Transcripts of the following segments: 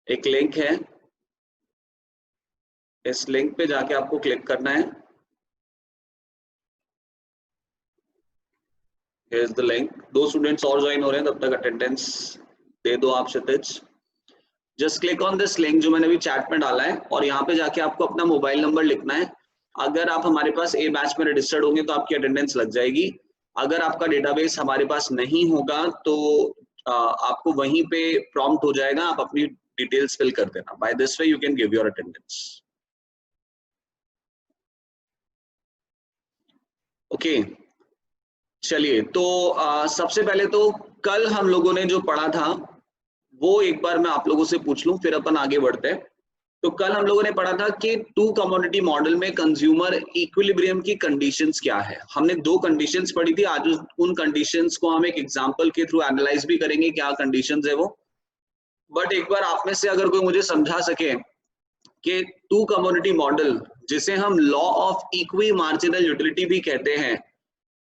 एक लिंक है, इस लिंक पे जाके आपको क्लिक करना है। Here's the link। 2 स्टूडेंट्स और ज्वाइन हो रहे हैं, तब तक अटेंडेंस दे दो आप Kshitij. Just click on this link जो मैंने अभी चैट में डाला है, और यहाँ पे जाके आपको अपना मोबाइल नंबर लिखना है। अगर आप हमारे पास ए बैच में रजिस्टर्ड होंगे तो आपकी अटेंडेंस लग जाएगी। अगर आपका डेटाबेस हमारे पास नहीं होगा तो आपको वहीं पे प्रॉम्प्ट हो जाएगा, आप अपनी डिटेल्स फिल कर देना। By this way you can give your attendance. Okay, चलिए तो सबसे पहले तो कल हम लोगों ने जो पढ़ा था वो एक बार मैं आप लोगों से पूछ लूं, फिर अपन आगे बढ़ते हैं। तो कल हम लोगों ने पढ़ा था कि टू कमोडिटी मॉडल में कंज्यूमर इक्विलिब्रियम की कंडीशंस क्या है। हमने 2 कंडीशंस पढ़ी थी। आज उन कंडीशंस को हम एक एग्जांपल के थ्रू एनालाइज भी करेंगे, क्या कंडीशंस है वो। बट एक बार आप में से अगर कोई मुझे समझा सके कि टू कमोडिटी मॉडल, जिसे हम law of equi marginal utility भी कहते हैं,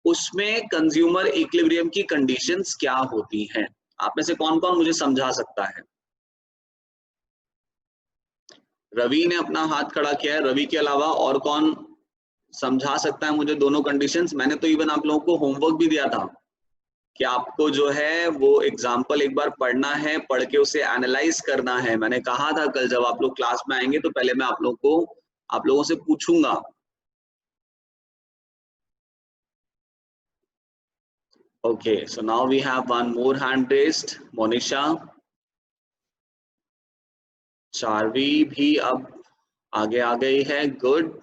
उसमें कंज्यूमर इक्विलिब्रियम की कंडीशंस क्या होती हैं। आप में से कौन कौन मुझे समझा सकता है? रवि ने अपना हाथ खड़ा किया है। रवि के अलावा और कौन समझा सकता है मुझे दोनों कंडीशंस? मैंने तो इवन आप लोगों को होमवर्क भी दिया था कि आपको जो है वो एग्जाम्पल एक बार पढ़ना है, पढ़ के उसे एनालाइज करना है। मैंने कहा था कल जब आप लोग क्लास में आएंगे तो पहले मैं आप लोगों से पूछूंगा। Okay, so now we have one more hand raised, Monisha. Charvi भी अब आगे आ गई है, गुड।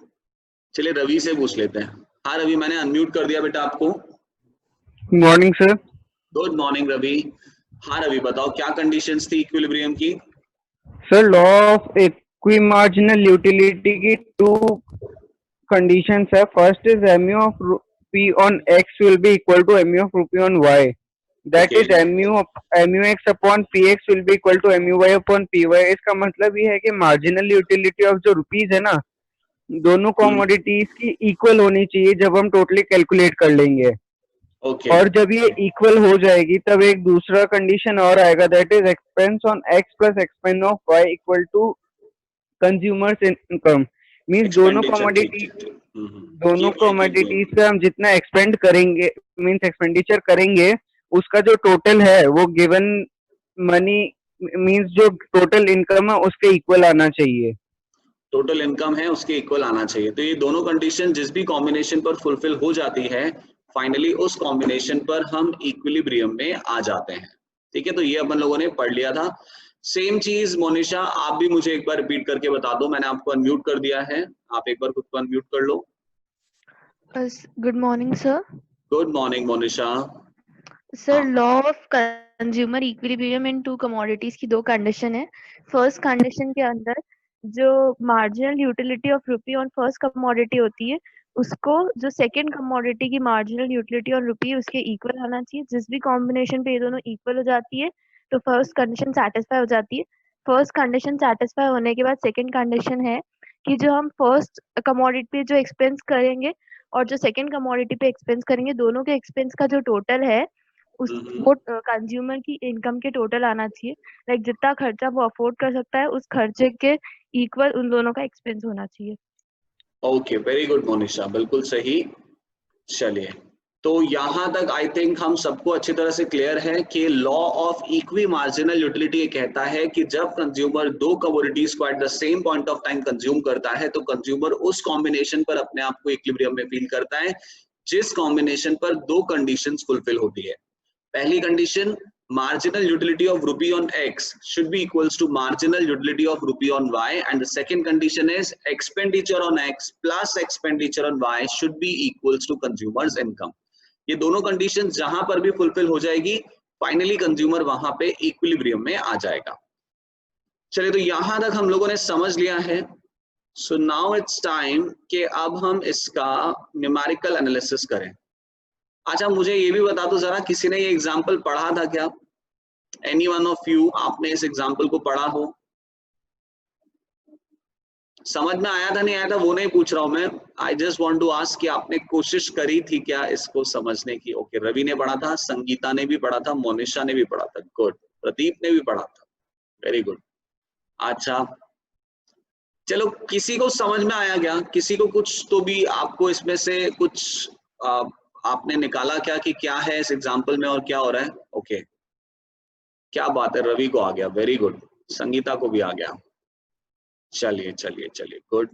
चलिए रवि से पूछ लेते हैं। हाँ रवि, मैंने अनम्यूट कर दिया बेटा आपको। Morning sir. Good morning Ravi. हाँ रवि बताओ क्या कंडीशंस थी इक्विलिब्रियम की? Sir law of equi marginal utility की 2 कंडीशंस है। First is mu of p on x will be equal to mu of rupee on y. That Okay. is mu x upon px will be equal to mu y upon py. इसका मतलब ये है कि marginal utility of जो rupees है ना, दोनों commodities की इक्वल होनी चाहिए जब हम टोटली कैलकुलेट कर लेंगे। Okay. और जब ये इक्वल हो जाएगी तब एक दूसरा कंडीशन और आएगा, that is expense on X plus expense of Y equal to consumer's income. Means दोनों एक्सपेंडिचर, ठीक कमोडिटी ठीक ठीक। दोनों keep going keep commodities going. पे हम जितना एक्सपेंड करेंगे, मींस एक्सपेंडिचर करेंगे, उसका जो टोटल है वो गिवन मनी मींस जो टोटल इनकम है उसके इक्वल आना चाहिए। टोटल इनकम है उसके इक्वल आना चाहिए। तो ये दोनों कंडीशन जिस भी कॉम्बिनेशन पर फुलफिल हो जाती है, फाइनली उस कॉम्बिनेशन पर हम इक्विलिब्रियम में आ जाते हैं। ठीक है, तो ये अपन लोगों ने पढ़ लिया था। सेम चीज मोनिशा आप भी मुझे एक बार रिपीट करके बता दो। मैंने आपको अनम्यूट कर दिया है, आप एक बार खुद को अनम्यूट कर लो। Good morning sir. Good morning Monisha. Sir law of consumer equilibrium in 2 commodities की 2 कंडीशन है। फर्स्ट कंडीशन के अंदर जो marginal utility of rupee on first commodity होती है, उसको जो सेकंड कमोडिटी की मार्जिनल यूटिलिटी ऑन रुपी उसके इक्वल आना चाहिए। जिस भी कॉम्बिनेशन पे ये दोनों इक्वल हो जाती है तो फर्स्ट कंडीशन सेटिस्फाई हो जाती है। फर्स्ट कंडीशन सेटिस्फाई होने के बाद सेकंड कंडीशन है कि जो हम फर्स्ट कमोडिटी पे जो एक्सपेंस करेंगे और जो सेकंड कमोडिटी पे एक्सपेंस करेंगे, दोनों के एक्सपेंस का जो टोटल है वो कंज्यूमर की इनकम के टोटल आना चाहिए। लाइक जितना खर्चा वो अफोर्ड कर सकता है उस खर्चे के इक्वल उन दोनों का एक्सपेंस होना चाहिए। ओके, वेरी गुड मोनिशा, बिल्कुल सही। चलिए, तो यहां तक आई थिंक हम सबको अच्छी तरह से क्लियर है कि law of equi marginal utility कहता है कि जब कंज्यूमर 2 कमोडिटीज को at the same point of time consume करता है तो कंज्यूमर उस कॉम्बिनेशन पर अपने आप को इक्विलिब्रियम में फील करता है जिस कॉम्बिनेशन पर 2 कंडीशंस फुलफिल होती है। पहली condition, marginal utility of rupee on x should be equals to marginal utility of rupee on y, and the second condition is expenditure on x plus expenditure on y should be equals to consumers income। ये दोनों condition जहां पर भी fulfil हो जाएगी, finally consumer वहां पे equilibrium में आ जाएगा। चलिए, तो यहां तक हम लोगों ने समझ लिया है। सो नाउ इट्स टाइम कि अब हम इसका न्यूमेरिकल एनालिसिस करें। अच्छा, मुझे ये भी बता दो जरा, किसी ने ये एग्जाम्पल पढ़ा था क्या? एनी वन ऑफ यू, आपने इस एग्जाम्पल को पढ़ा हो? समझ में आया था नहीं आया था वो नहीं पूछ रहा हूं मैं। I just want to ask कि आपने कोशिश करी थी क्या इसको समझने की? ओके, रवि ने पढ़ा था, संगीता ने भी पढ़ा था, मोनिशा ने भी पढ़ा था, गुड। प्रदीप ने भी पढ़ा था, वेरी गुड। अच्छा चलो, किसी को समझ में आया क्या? किसी को कुछ तो भी आपको इसमें से कुछ आपने निकाला क्या कि क्या है इस एग्जाम्पल में और क्या हो रहा है? ओके, क्या बात है, रवि को आ गया, वेरी गुड, संगीता को भी आ गया, चलिए चलिए चलिए गुड।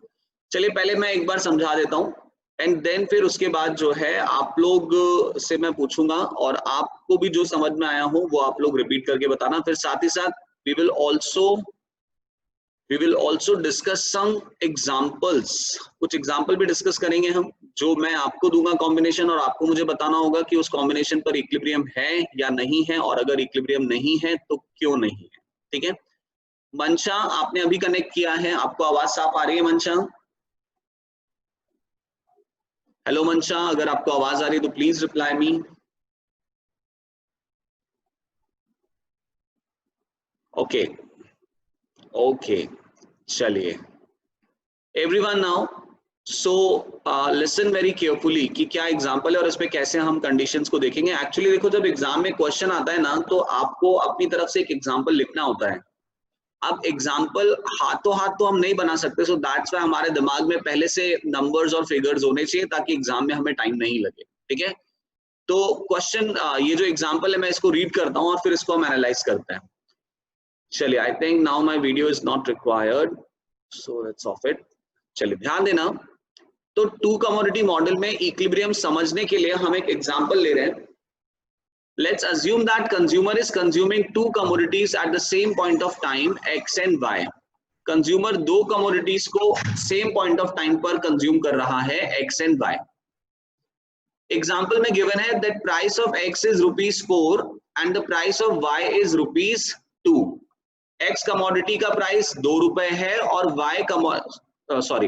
चलिए पहले मैं एक बार समझा देता हूँ एंड देन फिर उसके बाद जो है आप लोग से मैं पूछूंगा और आपको भी जो समझ में आया हो वो आप लोग रिपीट करके बताना। फिर साथ ही साथ we will also discuss some examples, कुछ एग्जाम्पल भी डिस्कस करेंगे हम, जो मैं आपको दूंगा कॉम्बिनेशन और आपको मुझे बताना होगा कि उस कॉम्बिनेशन पर इक्विलिब्रियम है या नहीं है, और अगर इक्विलिब्रियम नहीं है तो क्यों नहीं है। ठीक है, मंशा आपने अभी कनेक्ट किया है, आपको आवाज साफ आ रही है मंशा? हेलो मंशा, अगर आपको आवाज आ रही है तो please reply me. Okay okay, चलिए everyone now so listen very carefully कि क्या एग्जांपल है और इसमें कैसे हम कंडीशंस को देखेंगे। एक्चुअली देखो, जब एग्जाम में क्वेश्चन आता है ना तो आपको अपनी तरफ से एक एग्जांपल लिखना होता है। अब एग्जाम्पल हाथों हाथ तो हम नहीं बना सकते, सो दैट्स व्हाई हमारे दिमाग में पहले से नंबर्स और फिगर्स होने चाहिए ताकि एग्जाम में हमें टाइम नहीं लगे। ठीक है, तो क्वेश्चन ये जो एग्जाम्पल है मैं इसको रीड करता हूँ और फिर इसको हम एनालाइज करते हैं। चलिए, I think now my video is not required, so let's of it. चलिए ध्यान देना, तो टू कमोडिटी मॉडल में इक्विलिब्रियम समझने के लिए हम एक एग्जाम्पल ले रहे हैं। Let's assume that consumer is consuming two commodities at the same point of time x and y. Consumer दो commodities को same point of time पर consume कर रहा है x and y. Example में given है that price of x is ₹4 and the price of y is ₹2. x commodity का price ₹2 है और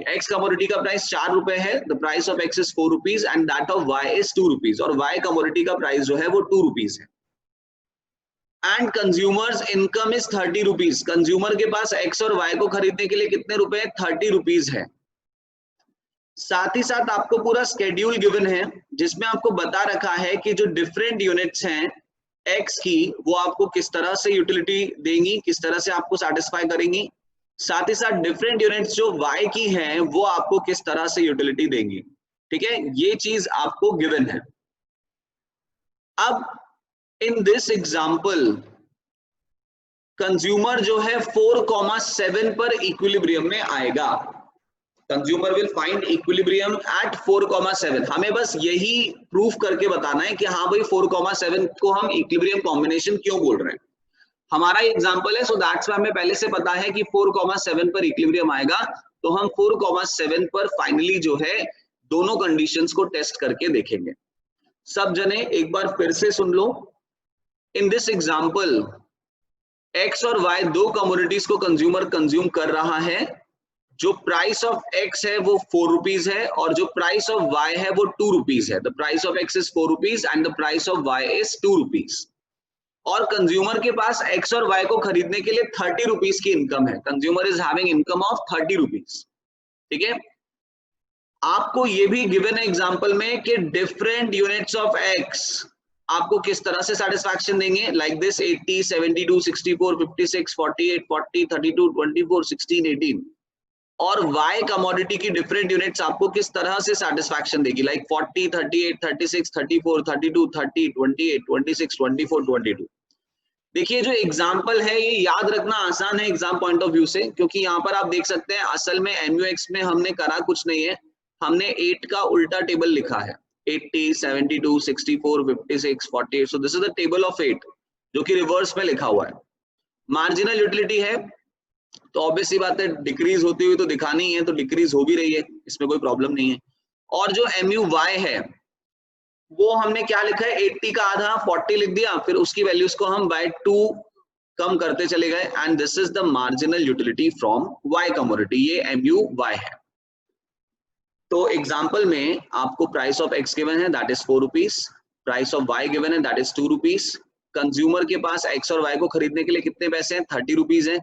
x commodity का price ₹4 है, the price of x is ₹4 and that of y is ₹2 और y commodity का price जो है वो ₹2 है। And consumers income is ₹30। Consumer के पास x और y को खरीदने के लिए कितने रुपए? ₹30 है। साथ ही साथ आपको पूरा स्केड्यूल गिवन है जिसमें आपको बता रखा है कि जो डिफरेंट यूनिट्स हैं x की वो आपको किस तरह से यूटिलिटी देंगी, किस तरह से आपको सेटिस्फाई करेंगी। साथ ही साथ डिफरेंट यूनिट्स जो y की हैं वो आपको किस तरह से यूटिलिटी देंगी। ठीक है, ये चीज आपको गिवन है। अब इन दिस एग्जाम्पल कंज्यूमर जो है 4,7 पर इक्विलिब्रियम में आएगा। Consumer will find equilibrium at 4,7। हमें बस यही प्रूफ करके बताना है कि हाँ भाई 4,7 को हम इक्विलिब्रियम कॉम्बिनेशन क्यों बोल रहे हैं। हमारा एग्जाम्पल है, सो दैट्स व्हाई हमें पहले से पता है कि 4,7 पर इक्विलिब्रियम आएगा, तो हम 4,7 पर फाइनली जो है दोनों कंडीशंस को टेस्ट करके देखेंगे। सब जने एक बार फिर से सुन लो। इन दिस एग्जाम्पल x और y दो कमोडिटीज को कंज्यूमर कंज्यूम कर रहा है। जो प्राइस ऑफ x है वो ₹4 है और जो प्राइस ऑफ y है वो ₹2 है। The price of x is ₹4 and the price of y is ₹2। और कंज्यूमर के पास x और y को खरीदने के लिए ₹30 की इनकम है। Consumer is having income of ₹30। ठीक है, आपको ये भी गिवन है एग्जाम्पल में कि डिफरेंट यूनिट्स ऑफ x आपको किस तरह से सेटिस्फैक्शन देंगे, लाइक दिस 80, 72, 64, 56, 48, 40, 32, 24, 16, 18। और y कमोडिटी की डिफरेंट यूनिट्स आपको किस तरह से सेटिस्फैक्शन देगी, लाइक 40, 38, 36, 34, 32, 30, 28, 26, 24, 22। देखिए जो एग्जाम्पल है ये याद रखना आसान है एग्जाम पॉइंट ऑफ व्यू से, क्योंकि यहाँ पर आप देख सकते हैं असल में MUX में हमने करा कुछ नहीं है, हमने 8 का उल्टा टेबल लिखा है। 80, 72, 64, 56, 48। So this is the table of 8 जो कि रिवर्स में लिखा हुआ है। मार्जिनल यूटिलिटी है तो ऑब्वियसली बात है डिक्रीज होती हुई तो दिखानी ही है, तो डिक्रीज हो भी रही है, इसमें कोई प्रॉब्लम नहीं है। और जो MUY है वो हमने क्या लिखा है, 80 का आधा 40 लिख दिया, फिर उसकी वैल्यूज को हम बाय 2 कम करते चले गए and this is the marginal utility from Y commodity, ये MUY है। तो एग्जाम्पल में आपको प्राइस ऑफ x गिवन है that is ₹4, price of y given है दैट इज ₹2। कंज्यूमर के पास x और y को खरीदने के लिए कितने पैसे हैं, ₹30 हैं।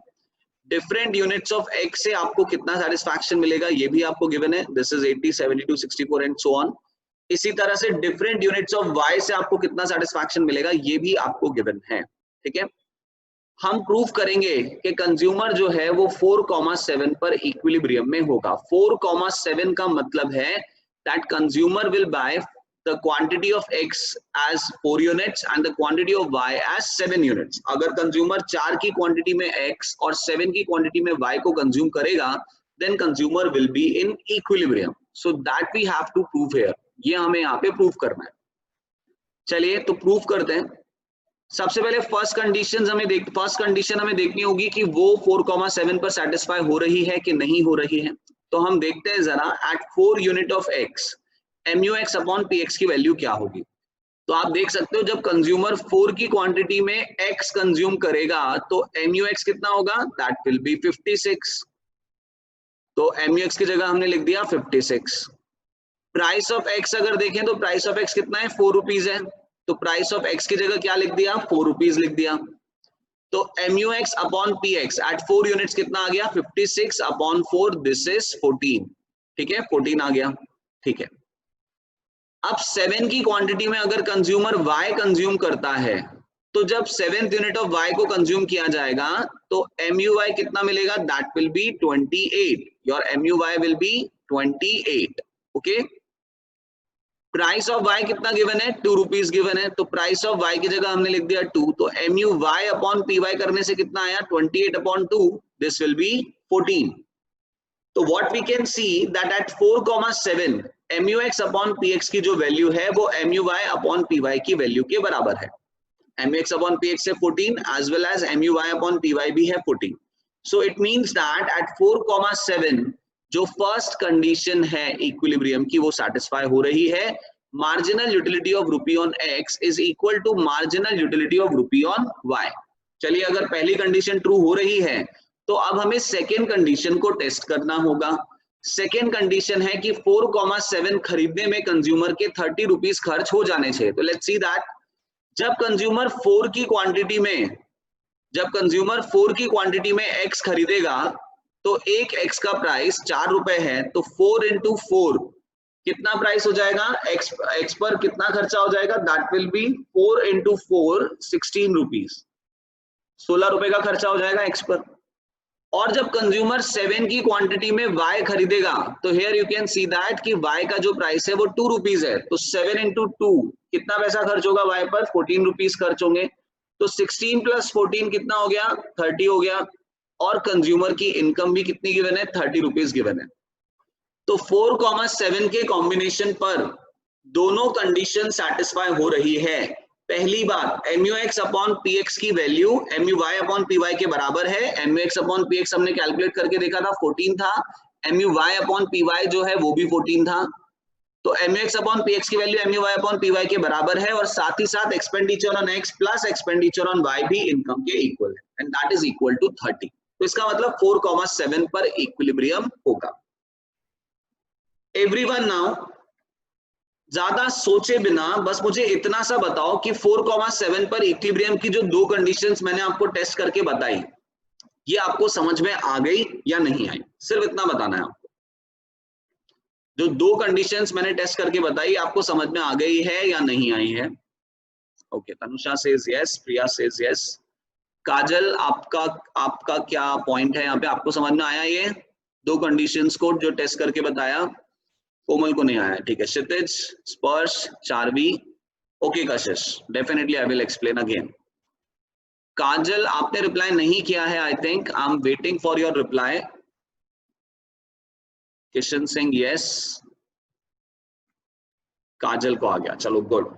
डिफरेंट यूनिट्स ऑफ x से आपको कितना सेटिस्फैक्शन मिलेगा ये भी आपको गिवन है, this is 80, 72, 64 and so on. इसी तरह से डिफरेंट यूनिट्स ऑफ y से आपको कितना सेटिस्फैक्शन मिलेगा ये भी आपको गिवन है। ठीक है, हम प्रूफ करेंगे कि कंज्यूमर जो है वो 4,7 पर इक्विलिब्रियम में होगा। 4,7 का मतलब है that consumer will buy the quantity of x as 4 units and the quantity of y as 7 units। अगर कंज्यूमर 4 की क्वांटिटी में x और 7 की क्वांटिटी में y को कंज्यूम करेगा, then consumer will be in equilibrium, so that we have to prove here। ये हमें यहाँ पे प्रूफ करना है। चलिए तो प्रूफ करते हैं। सबसे पहले फर्स्ट कंडीशन हमें देखनी होगी कि वो 4,7 पर सेटिस्फाई हो रही है कि नहीं हो रही है। तो हम देखते हैं जरा, at 4 unit of x MUX upon PX की वैल्यू क्या होगी। तो आप देख सकते हो जब कंज्यूमर 4 की क्वांटिटी में x कंज्यूम करेगा तो MUX कितना होगा, दैट विल बी 56। तो MUX की जगह हमने लिख दिया 56। प्राइस ऑफ x अगर देखें तो प्राइस ऑफ x कितना है, 4 रुपीज है। तो प्राइस ऑफ x की जगह क्या लिख दिया, 4 रुपीज लिख दिया। तो MUX upon PX at 4 units कितना आ गया, 56 अपॉन 4, दिस इज 14। ठीक है, 14 आ गया। ठीक है, अब 7 की क्वांटिटी में अगर कंज्यूमर y कंज्यूम करता है तो जब 7th यूनिट ऑफ y को कंज्यूम किया जाएगा तो MUY कितना मिलेगा, that will B 28। Your MUY will be 28। Okay, price of y कितना गिवन है, 2 रुपीज गिवन है। तो प्राइस ऑफ y की जगह हमने लिख दिया 2। तो MUY अपॉन PY करने से कितना आया, 28 अपॉन 2, दिस विल बी 14। तो what we can see that at 4,7 MUX upon PX की जो वैल्यू है वो MUY अपॉन PY की वैल्यू के बराबर है। MUX अपॉन PX है 14 as well as MUY upon PY भी है 14। So it means that at 4,7 जो फर्स्ट कंडीशन है इक्विलिब्रियम की वो सेटिस्फाई हो रही है। Marginal utility of rupee on x is equal to marginal utility of rupee on y। चलिए, अगर पहली कंडीशन ट्रू हो रही है तो अब हमें सेकेंड कंडीशन को टेस्ट करना होगा। सेकेंड कंडीशन है कि 4,7 खरीदने में कंज्यूमर के 30 रुपीज खर्च हो जाने चाहिए। तो लेट्स सी दैट जब कंज्यूमर 4 की क्वांटिटी में x खरीदेगा तो एक x का प्राइस 4 रुपए है। तो 4 इंटू 4 कितना प्राइस हो जाएगा, x पर कितना खर्चा हो जाएगा, that will B 4 into 4 16 rupees, 16 रुपए का खर्चा हो जाएगा x पर। और जब कंज्यूमर 7 की क्वांटिटी में y खरीदेगा तो here you can see that कि y का जो प्राइस है वो 2 रुपीज है। तो 7 इंटू 2 कितना पैसा खर्च होगा y पर, 14 रुपीज खर्च होंगे। तो 16 प्लस 14 कितना हो गया, 30 हो गया। और कंज्यूमर की इनकम भी कितनी गिवन है, 30 रुपीज गिवन है। तो 4,7 के कॉम्बिनेशन पर दोनों कंडीशन सेटिस्फाई हो रही है। पहली बात, MUX अपॉन PX की वैल्यू MUY अपॉन PY के बराबर है। MUX अपॉन PX हमने कैलकुलेट करके देखा था 14 था, MUY अपॉन PY जो है वो भी 14 था। तो MUX अपॉन PX की वैल्यू MUY अपॉन PY के बराबर है और साथ ही साथ expenditure on X plus expenditure on Y भी इनकम के इक्वल है and that is equal to 30। तो इसका मतलब 4,7 पर इक्विलिब्रियम होगा। एवरीवन नाउ ज्यादा सोचे बिना बस मुझे इतना सा बताओ कि 4,7 पर इक्विलिब्रियम की जो दो कंडीशंस मैंने आपको टेस्ट करके बताई ये आपको समझ में आ गई या नहीं आई, सिर्फ इतना बताना है आपको। जो दो कंडीशंस मैंने टेस्ट करके बताई आपको समझ में आ गई है या नहीं आई है। ओके, तनुषा सेज यस, प्रिया सेज यस। काजल आपका क्या पॉइंट है यहाँ पे, आपको समझ में आया ये दो कंडीशंस को जो टेस्ट करके बताया? कोमल को नहीं आया, ठीक है। Kshitij, Sparsh, Charvi, okay Kashish, definitely I will explain again. Kajal आपने रिप्लाई नहीं किया है, I think I am waiting for your reply. Kishan Singh yes, Kajal को आ गया, चलो good.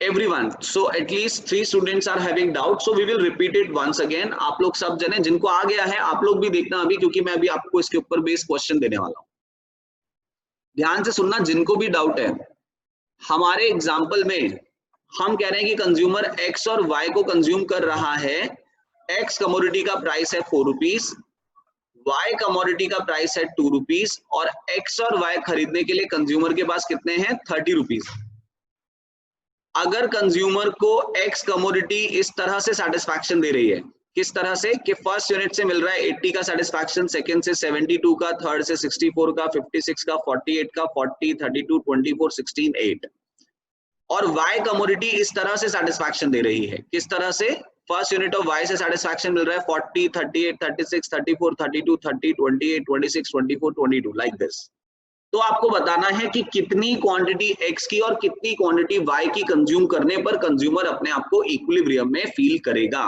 Everyone, so at least 3 students are having doubt, so we will repeat it once again. आप लोग सब जने जिनको आ गया है आप लोग भी देखना अभी, क्योंकि मैं अभी आपको इसके ऊपर बेस क्वेश्चन देने वाला हूं। ध्यान से सुनना जिनको भी डाउट है। हमारे एग्जाम्पल में हम कह रहे हैं कि कंज्यूमर एक्स और वाई को कंज्यूम कर रहा है। एक्स कमोडिटी का प्राइस है 4 रुपीज, वाई कमोडिटी का प्राइस है 2 रुपीज और एक्स और वाई खरीदने के लिए कंज्यूमर के पास कितने हैं, 30 रुपीज। अगर कंज्यूमर को एक्स कमोडिटी इस तरह से सेटिस्फैक्शन दे रही है, किस तरह से कि फर्स्ट यूनिट से मिल रहा है 80 का सेटिस्फैक्शन, सेकंड से 72 का, थर्ड से 64 का, 56 का, 48 का, 40, 32, 24, 16, 8 और वाई कमोडिटी इस तरह से सेटिस्फैक्शन दे रही है, किस तरह से, फर्स्ट यूनिट ऑफ y से सेटिस्फैक्शन मिल रहा है 40, 38, 36, 34, 32, 30, 28, 26, 24, 22 लाइक दिस। तो आपको बताना है कि कितनी क्वांटिटी x की और कितनी क्वांटिटी y की कंज्यूम करने पर कंज्यूमर अपने आप को इक्विलिब्रियम में फील करेगा।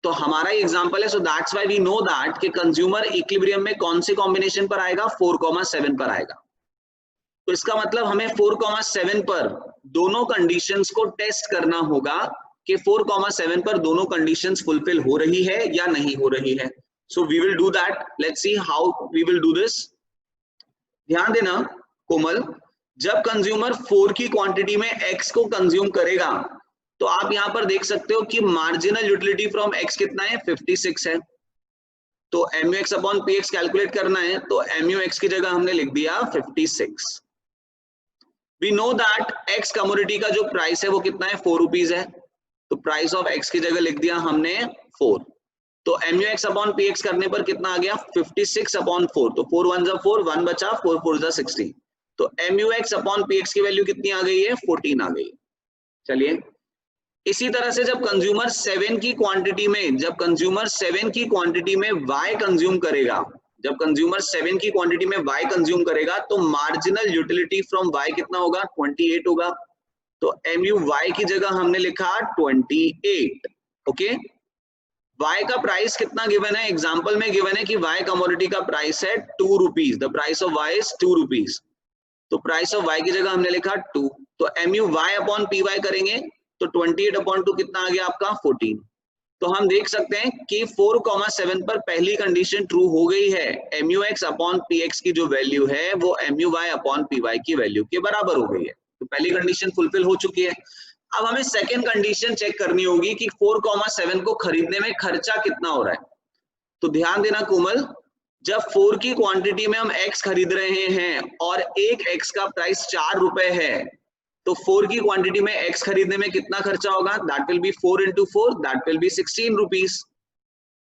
तो हमारा एग्जांपल है, so that's why we know that कि कंज्यूमर इक्विलिब्रियम में कौन से कॉम्बिनेशन पर आएगा, 4,7 पर आएगा। तो इसका मतलब हमें 4,7 पर दोनों कंडीशंस को टेस्ट करना होगा कि 4,7 पर दोनों कंडीशंस फुलफिल हो रही है या नहीं हो रही है। So we will do that, let's see how we will do this. ध्यान देना कोमल, जब कंज्यूमर 4 की क्वांटिटी में x को कंज्यूम करेगा तो आप यहां पर देख सकते हो कि मार्जिनल यूटिलिटी फ्रॉम x कितना है, 56 है। तो MUX अपॉन PX कैलकुलेट करना है, तो MUX की जगह हमने लिख दिया 56। We know that x commodity का जो प्राइस है वो कितना है, 4 रुपीज है। तो प्राइस ऑफ x की जगह लिख दिया हमने 4। तो MUX अपॉन PX करने पर कितना आ गया, 56 अपॉन 4। तो 4 1 जा 4, 1 बचा, 4 4 जा 16। तो MUX अपॉन PX की वैल्यू कितनी आ गई है, 14 आ गई। चलिए इसी तरह से जब कंज्यूमर 7 की क्वांटिटी में, जब कंज्यूमर 7 की क्वांटिटी में y कंज्यूम करेगा, जब कंज्यूमर 7 की क्वांटिटी में y कंज्यूम करेगा तो मार्जिनल यूटिलिटी फ्रॉम y कितना होगा, 28 होगा। तो MUY की जगह हमने लिखा 28। ओके, y का प्राइस कितना गिवन है, एग्जांपल में गिवन है कि y कमोडिटी का प्राइस है 2 rupees, the price of y is 2 rupees. तो प्राइस ऑफ y की जगह हमने लिखा 2। तो MUY अपॉन PY करेंगे तो 28 अपॉन 2 कितना आ गया आपका, 14। तो हम देख सकते हैं कि 4,7 पर पहली कंडीशन ट्रू हो गई है, MUX अपॉन PX की जो वैल्यू है वो MUY अपॉन PY की वैल्यू के बराबर हो गई है। तो पहली कंडीशन फुलफिल हो चुकी है। अब हमें सेकंड कंडीशन चेक करनी होगी कि 4,7 को खरीदने में खर्चा कितना हो रहा है। तो ध्यान देना कोमल, जब 4 की क्वांटिटी में हम x खरीद रहे हैं और एक x का प्राइस 4 रुपए है, तो 4 की क्वांटिटी में x खरीदने में कितना खर्चा होगा, that will B 4 into 4, that will be 16 rupees.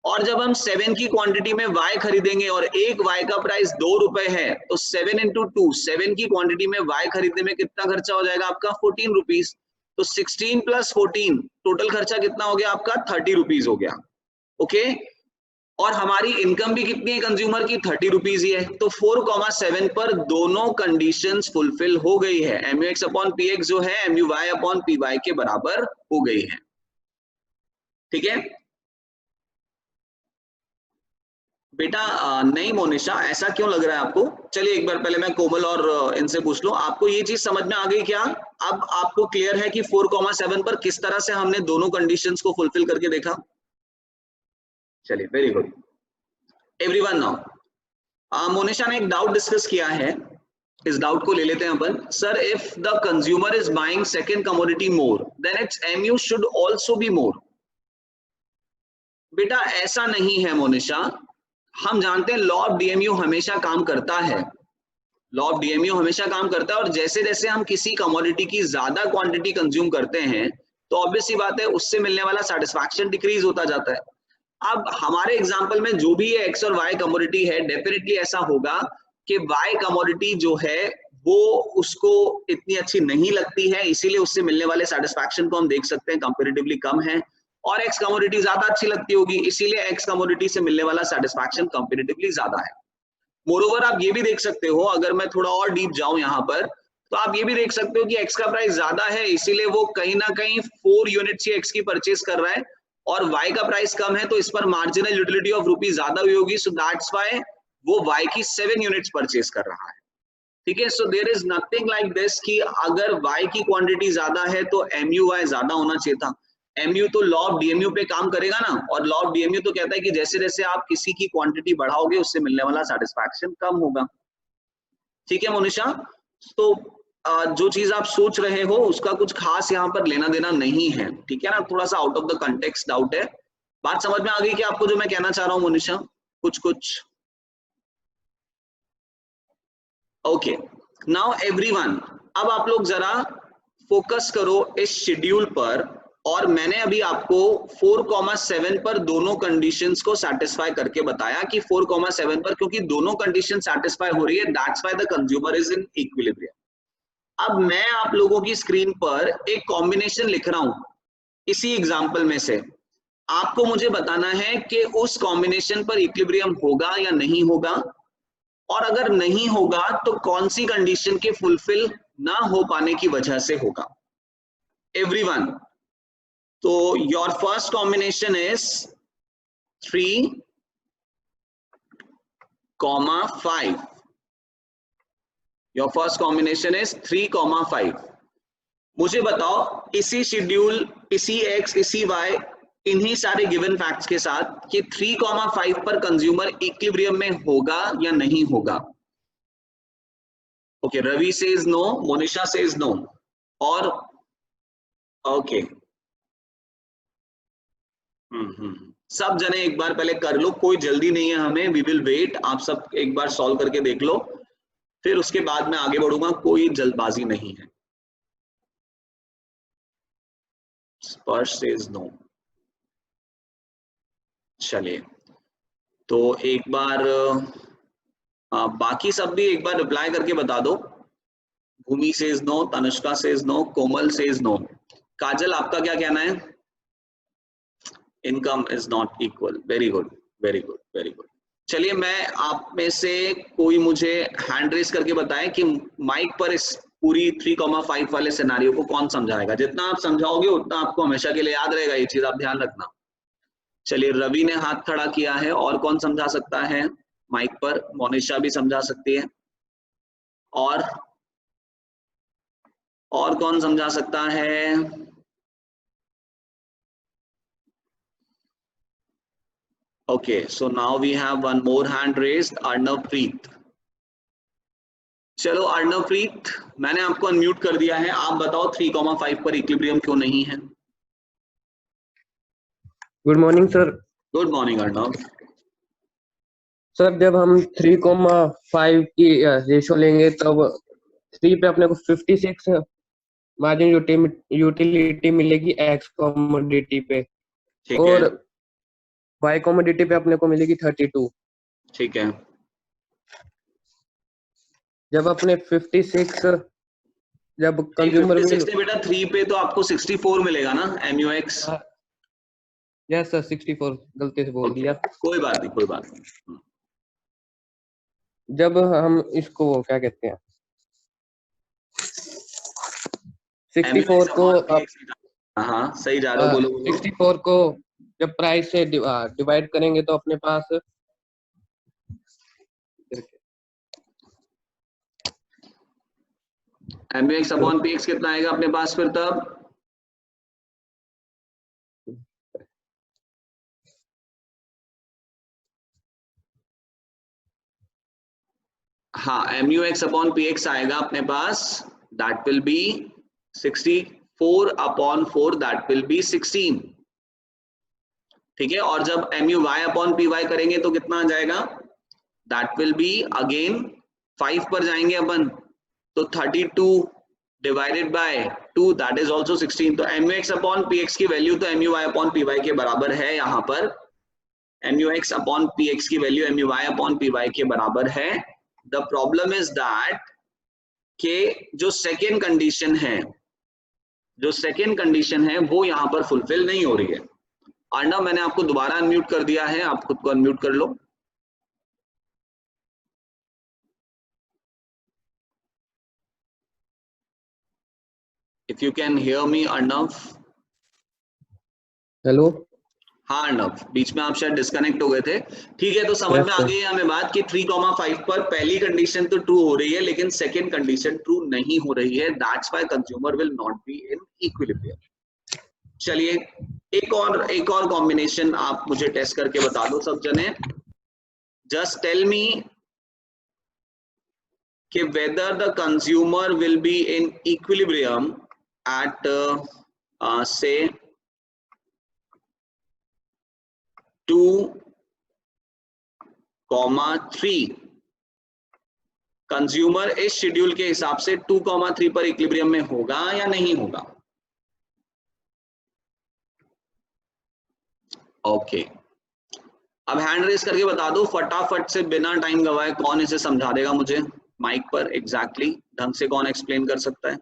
और जब हम 7 की क्वांटिटी में y खरीदेंगे और एक y का प्राइस 2 रुपए है, तो 7 into 2, 7 की क्वांटिटी में y खरीदने में कितना खर्चा हो जाएगा आपका, 14 रुपीज। तो 16 प्लस 14 टोटल खर्चा कितना हो गया आपका, 30 रुपीज हो गया। ओके, और हमारी इनकम भी कितनी है कंज्यूमर की, 30 रुपीज ही है। तो 4,7 पर दोनों कंडीशंस फुलफिल हो गई है, MUX अपॉन PX जो है MUY अपॉन PY के बराबर हो गई है। ठीक है बेटा, नहीं मोनिशा, ऐसा क्यों लग रहा है आपको? चलिए एक बार पहले मैं कोमल और इनसे पूछ लूं, आपको ये चीज समझ में आ गई क्या? अब आपको क्लियर है कि 4,7 पर किस तरह से हमने दोनों कंडीशंस को फुलफिल करके देखा? चलिए very good everyone. Now Monisha ने एक डाउट डिस्कस किया है, इस डाउट को ले लेते हैं अपन। Sir, if the consumer is buying second commodity more, then it's MU should also be more. बेटा ऐसा नहीं है मोनिशा, हम जानते हैं लॉ ऑफ DMU हमेशा काम करता है, लॉ ऑफ DMU हमेशा काम करता है। और जैसे जैसे हम किसी कमोडिटी की ज्यादा क्वांटिटी कंज्यूम करते हैं तो ऑब्वियस सी बात है उससे मिलने वाला सेटिस्फैक्शन डिक्रीज होता जाता है। अब हमारे एग्जांपल में जो भी ये x और y कमोडिटी है, डेफिनेटली ऐसा होगा कि y कमोडिटी जो है वो उसको इतनी अच्छी नहीं लगती है, इसीलिए उससे मिलने वाले सेटिस्फैक्शन को हम देख सकते हैं कंपैरेटिवली कम है। और x कमोडिटी ज्यादा अच्छी लगती होगी, इसीलिए x कमोडिटी से मिलने वाला सेटिस्फैक्शन कंपैरेटिवली ज्यादा है। मोरोवर आप ये भी देख सकते हो, अगर मैं थोड़ा और डीप जाऊं यहाँ पर, तो आप ये भी देख सकते हो कि x का प्राइस ज्यादा है, इसीलिए वो कहीं ना कहीं 4 यूनिट्स ही x की परचेज कर रहा है, और y का प्राइस कम है तो इस पर मार्जिनल यूटिलिटी ऑफ रुपीज ज्यादा हुई होगी। सो दैट्स व्हाई वो y की 7 यूनिट्स परचेज कर रहा है। ठीक है, so there is nothing like this कि अगर y की क्वांटिटी ज्यादा है तो MUY ज्यादा होना चाहिए था। MU तो लॉ ऑफ DMU पे काम करेगा ना, और लॉ ऑफ DMU तो कहता है कि जैसे जैसे आप किसी की क्वांटिटी बढ़ाओगे उससे मिलने वाला सेटिस्फैक्शन कम होगा। ठीक है मोनिशा, तो जो चीज आप सोच रहे हो उसका कुछ खास यहाँ पर लेना देना नहीं है, ठीक है ना, थोड़ा सा out of the context doubt है। बात समझ में आ गई कि आपको जो मैं कहना चाह रहा हूँ मोनिशा? कुछ ओके। नाउ एवरीवन, अब आप लोग जरा फोकस करो इस शेड्यूल पर, और मैंने अभी आपको 4,7 पर दोनों कंडीशंस को सेटिस्फाई करके बताया कि 4,7 पर क्योंकि दोनों कंडीशन सेटिस्फाई हो रही है, that's why the consumer is in equilibrium. अब मैं आप लोगों की स्क्रीन पर एक कॉम्बिनेशन लिख रहा हूं, इसी एग्जाम्पल में से आपको मुझे बताना है कि उस कॉम्बिनेशन पर इक्विलिब्रियम होगा या नहीं होगा, और अगर नहीं होगा तो कौन सी कंडीशन के फुलफिल ना हो पाने की वजह से होगा। एवरीवन, तो your first combination is 3,5. Your first combination is 3,5. मुझे बताओ इसी शेड्यूल, इसी x, इसी y, इन्हीं सारे गिवन फैक्ट्स के साथ कि 3,5 पर कंज्यूमर इक्विलिब्रियम में होगा या नहीं होगा। Okay, Ravi says no, Monisha says no, और ओके सब जने एक बार पहले कर लो, कोई जल्दी नहीं है हमें, वी विल वेट। आप सब एक बार सॉल्व करके देख लो, फिर उसके बाद मैं आगे बढ़ूंगा, कोई जल्दबाजी नहीं है। स्पर्श सेज नो। चलिए, तो एक बार बाकी सब भी एक बार रिप्लाई करके बता दो। Bhumi says no, Tanushka says no, Komal says no. Kajal, आपका क्या कहना है? Income is not equal. Very good, very good, very good. चलिए, मैं आप में से कोई मुझे हैंड रेस करके बताएं कि माइक पर इस पूरी 3,5 वाले सिनेरियो को कौन समझाएगा। जितना आप समझाओगे उतना आपको हमेशा के लिए याद रहेगा, ये चीज आप ध्यान रखना। चलिए, रवि ने हाथ खड़ा किया है, और कौन समझा सकता है माइक पर? मोनिशा भी समझा सकती है, और कौन समझा सकता है? Okay, so now we have one more hand raised, Arnavpreet. चलो अर्णवप्रीत, मैंने आपको अनम्यूट कर दिया है, आप बताओ 3,5 पर इक्विलिब्रियम क्यों नहीं है? Good morning sir. Good morning Arnav. Sir, जब हम 3,5 की रेशो लेंगे तब 3 पे अपने को 56 मार्जिन यूटिलिटी मिलेगी एक्स कमोडिटी पे, ठीक और है, वाई कमोडिटी पे अपने को मिलेगी 32। ठीक है। जब अपने 56 जब कंज्यूमर 56 ने बेटा 3 पे तो आपको 64 मिलेगा ना MUX? यस सर, 64 गलती से बोल दिया। कोई बात नहीं, कोई बात नहीं। जब हम इसको क्या कहते हैं 64 को हाँ सही जा रहे हो, बोलो बोलो। 64 को जब प्राइस से डिवाइड करेंगे तो अपने पास MUX अपॉन PX कितना आएगा अपने पास फिर तब? हाँ, MUX अपॉन PX आएगा अपने पास, that will be 64 upon 4, that will be 16। ठीक है, और जब MUY अपॉन PY करेंगे तो कितना आ जाएगा? दैट विल बी अगेन 5 पर जाएंगे अपन, तो 32 divided by 2, that is also 16। तो MUX अपॉन PX की वैल्यू तो MUY अपॉन PY के बराबर है। यहाँ पर MUX अपॉन PX की वैल्यू MUY अपॉन PY के बराबर है। द प्रॉब्लम इज दैट के जो सेकेंड कंडीशन है वो यहाँ पर फुलफिल नहीं हो रही है। अर्णव, मैंने आपको दोबारा अनम्यूट कर दिया है, आप खुद को अनम्यूट कर लो। If you can hear me Arnav. Hello. हाँ अर्णव, बीच में आप शायद डिस्कनेक्ट हो गए थे। ठीक है, तो समझ में आ गई है हमें बात कि 3,5 पर पहली कंडीशन तो ट्रू हो रही है लेकिन सेकंड कंडीशन ट्रू नहीं हो रही है, that's why consumer will not be in equilibrium. चलिए, एक और कॉम्बिनेशन आप मुझे टेस्ट करके बता दो सब जने। जस्ट टेल मी कि whether the consumer will be in equilibrium at say 2,3। Consumer इस शेड्यूल के हिसाब से 2,3 पर इक्विलिब्रियम में होगा या नहीं होगा? ओके, अब हैंड रेस करके बता दो फटाफट से, बिना टाइम गवाए, कौन इसे समझा देगा मुझे माइक पर एग्जैक्टली ढंग से, कौन एक्सप्लेन कर सकता है?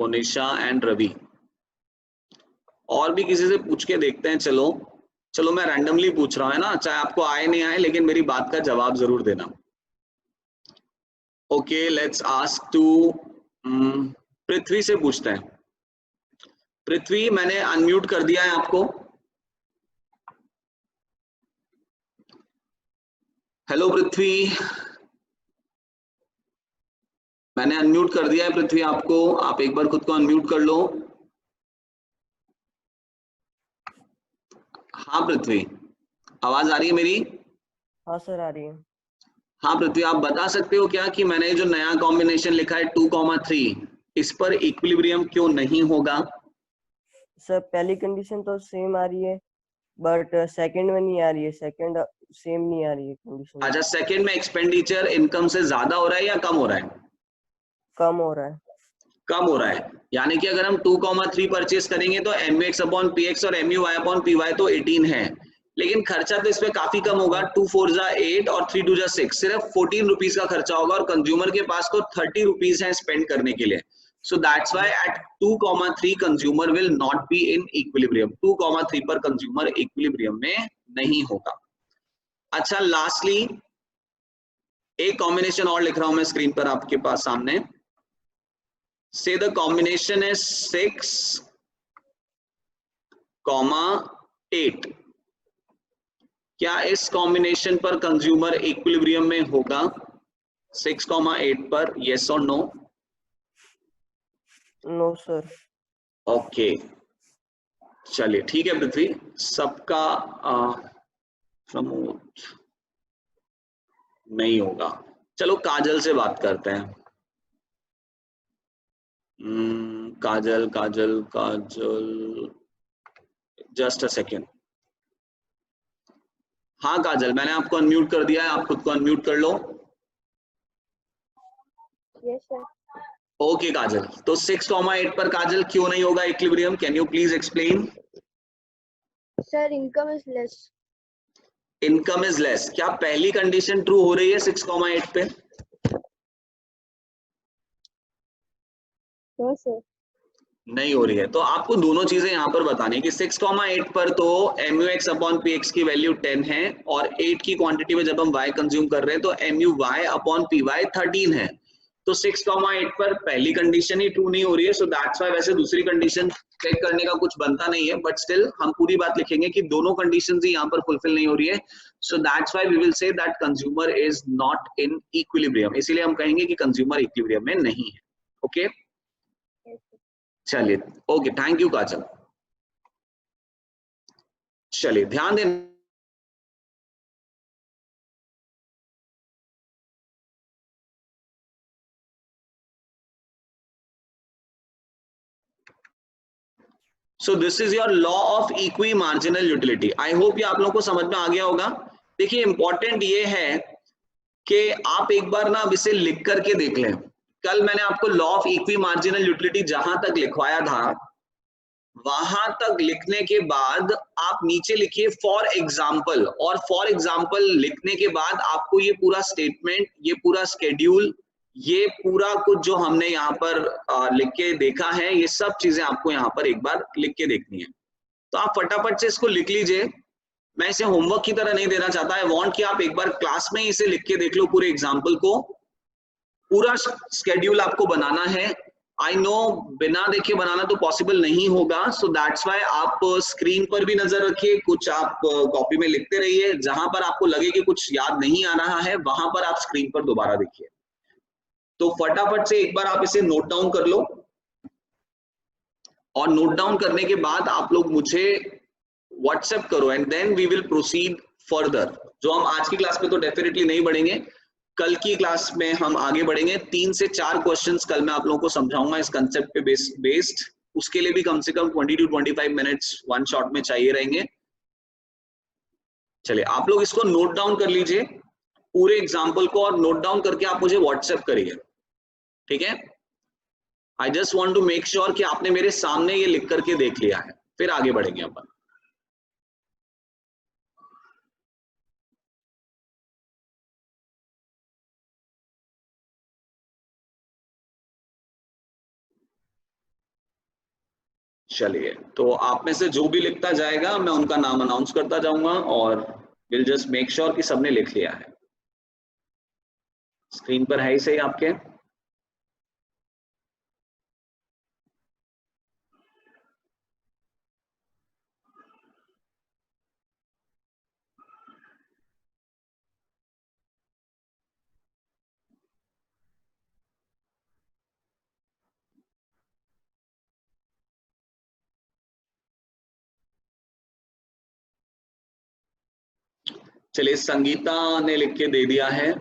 मोनिशा एंड रवि। और भी किसी से पूछ के देखते हैं। चलो चलो मैं रैंडमली पूछ रहा हूँ, है ना, चाहे आपको आए नहीं आए, लेकिन मेरी बात का जवाब जरूर देना। ओके, लेट्स आस्क टू पृथ्वी से पूछते हैं। पृथ्वी, मैंने अनम्यूट कर दिया है आपको। हेलो पृथ्वी, मैंने अनम्यूट कर दिया है पृथ्वी आपको, आप एक बार खुद को अनम्यूट कर लो। हाँ पृथ्वी, आवाज आ रही है मेरी? हाँ सर, आ रही है। हाँ पृथ्वी, आप बता सकते हो क्या कि मैंने जो नया कॉम्बिनेशन लिखा है 2,3, इस पर इक्विलिब्रियम क्यों नहीं होगा? सर पहली कंडीशन तो सेम आ रही है, बट सेकंड में नहीं आ रही है। सेकंड सेम नहीं आ रही है कंडीशन। अच्छा, सेकंड में एक्सपेंडिचर इनकम से ज्यादा हो रहा है या कम हो रहा है? कम हो रहा है। कम हो रहा है, यानी कि अगर हम 2,3 परचेस करेंगे तो MUX अपॉन PX और MUY अपॉन PY तो 18 है, लेकिन खर्चा तो इस पे काफी कम होगा। 2 4 जा 8 और 3 2 जा 6, सिर्फ 14 रुपीज का खर्चा होगा और कंज्यूमर के पास तो 30 रुपीज है स्पेंड करने के लिए। So that's why at 2,3 consumer will not be in equilibrium. 2,3 पर कंज्यूमर इक्विलिब्रियम में नहीं होगा। अच्छा, लास्टली एक कॉम्बिनेशन और लिख रहा हूं मैं स्क्रीन पर आपके पास सामने। Say the combination is 6, 8। क्या इस कॉम्बिनेशन पर कंज्यूमर इक्विलिब्रियम में होगा 6, 8 पर? यस और नो? No sir. ओके, चलिए ठीक है पृथ्वी, सबका प्रमोट नहीं होगा। चलो काजल से बात करते हैं। Kajal Kajal Kajal, just a second. हाँ काजल, मैंने आपको अनम्यूट कर दिया है, आप खुद को अनम्यूट कर लो। Yes sir. ओके काजल, तो 6, 8 पर काजल क्यों नहीं होगा equilibrium? Can you please explain? Sir income is less. Income is less, क्या पहली कंडीशन ट्रू हो रही है 6, 8 पे? No sir. नहीं हो रही है, तो आपको दोनों चीजें यहां पर बतानी है कि 6, 8 पर तो MUX अपॉन PX की वैल्यू 10 है और 8 की क्वांटिटी में जब हम Y कंज्यूम कर रहे हैं तो MUY अपॉन PY 13 है। तो 6, 8 पर पहली कंडीशन ही ट्रू नहीं हो रही है। सो दैट्स व्हाई, वैसे दूसरी कंडीशन चेक करने का कुछ बनता नहीं है, बट स्टिल हम पूरी बात लिखेंगे कि दोनों कंडीशंस ही यहाँ पर फुलफिल नहीं हो रही है। So that's why we will say that consumer is not in equilibrium, इसीलिए हम कहेंगे कि कंज्यूमर इक्विलिब्रियम में नहीं है। ओके चलिए, ओके, थैंक यू काजल। चलिए ध्यान दें, so this is your law of equi marginal utility. I hope ये आप लोगों को समझ में आ गया होगा। देखिए इंपॉर्टेंट ये है कि आप एक बार ना अब इसे लिख करके देख लें। कल मैंने आपको law of equi marginal utility जहां तक लिखवाया था, वहां तक लिखने के बाद आप नीचे लिखिए फॉर एग्जाम्पल, और फॉर एग्जाम्पल लिखने के बाद आपको ये पूरा स्टेटमेंट, ये पूरा स्केड्यूल, ये पूरा कुछ जो हमने यहाँ पर लिख के देखा है, ये सब चीजें आपको यहाँ पर एक बार लिख के देखनी है। तो आप फटाफट से इसको लिख लीजिए। मैं इसे होमवर्क की तरह नहीं देना चाहता, आई वांट कि आप एक बार क्लास में इसे लिख के देख लो पूरे एग्जाम्पल को। पूरा स्केड्यूल आपको बनाना है। आई नो बिना देखे बनाना तो पॉसिबल नहीं होगा, सो दैट्स व्हाई आप स्क्रीन पर भी नजर रखिए, कुछ आप कॉपी में लिखते रहिए, जहां पर आपको लगे कि कुछ याद नहीं आ रहा है वहां पर आप स्क्रीन पर दोबारा देखिए। तो फटाफट से एक बार आप इसे नोट डाउन कर लो, और नोट डाउन करने के बाद आप लोग मुझे व्हाट्सएप करो and then we will proceed further. जो हम आज की क्लास में तो डेफिनेटली नहीं बढ़ेंगे, कल की क्लास में हम आगे बढ़ेंगे। 3 से 4 क्वेश्चंस कल मैं आप लोगों को समझाऊंगा इस कंसेप्ट पे बेस्ड। उसके लिए भी कम से कम 20 to 25 मिनट्स वन शॉट में चाहिए रहेंगे। चलिए आप लोग इसको नोट डाउन कर लीजिए पूरे एग्जाम्पल को, और नोट डाउन करके आप मुझे व्हाट्सएप करिए, ठीक है? I just want to make sure कि आपने मेरे सामने ये लिख करके देख लिया है, फिर आगे बढ़ेंगे अपन। चलिए, तो आप में से जो भी लिखता जाएगा मैं उनका नाम अनाउंस करता जाऊंगा और विल जस्ट मेक श्योर कि सबने लिख लिया है। स्क्रीन पर है ही सही आपके? चलिए, संगीता ने लिख के दे दिया है।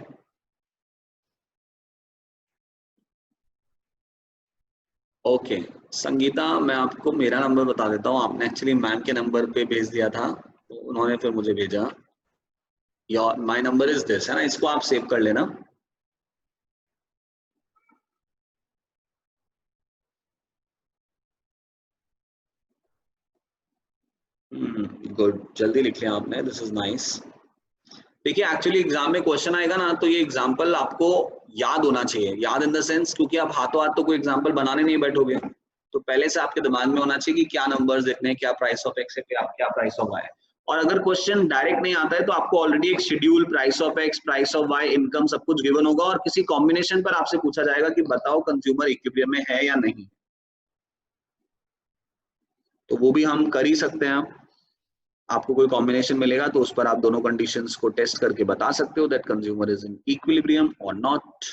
ओके संगीता, मैं आपको मेरा नंबर बता देता हूँ। आपने एक्चुअली मैम के नंबर पे भेज दिया था, तो उन्होंने फिर मुझे भेजा। Your my number is this, है ना, इसको आप सेव कर लेना। गुड, जल्दी लिख लिया आपने, दिस इज नाइस। देखिए एक्चुअली एग्जाम में क्वेश्चन आएगा ना, तो ये एग्जाम्पल आपको याद होना चाहिए। याद इन द सेंस, क्योंकि आप हाथों हाथ तो कोई एग्जाम्पल बनाने नहीं बैठोगे, तो पहले से आपके दिमाग में होना चाहिए कि क्या नंबर्स लिखने हैं, क्या प्राइस ऑफ एक्स है, क्या प्राइस ऑफ वाई है। और अगर क्वेश्चन डायरेक्ट नहीं आता है तो आपको ऑलरेडी एक schedule, price of X, price of Y, income, सब कुछ गिवन होगा और किसी कॉम्बिनेशन पर आपसे पूछा जाएगा कि बताओ कंज्यूमर इक्विलिब्रियम में है या नहीं। तो वो भी हम कर ही सकते हैं। आपको कोई कॉम्बिनेशन मिलेगा तो उस पर आप दोनों कंडीशंस को टेस्ट करके बता सकते हो that consumer is in equilibrium और नॉट।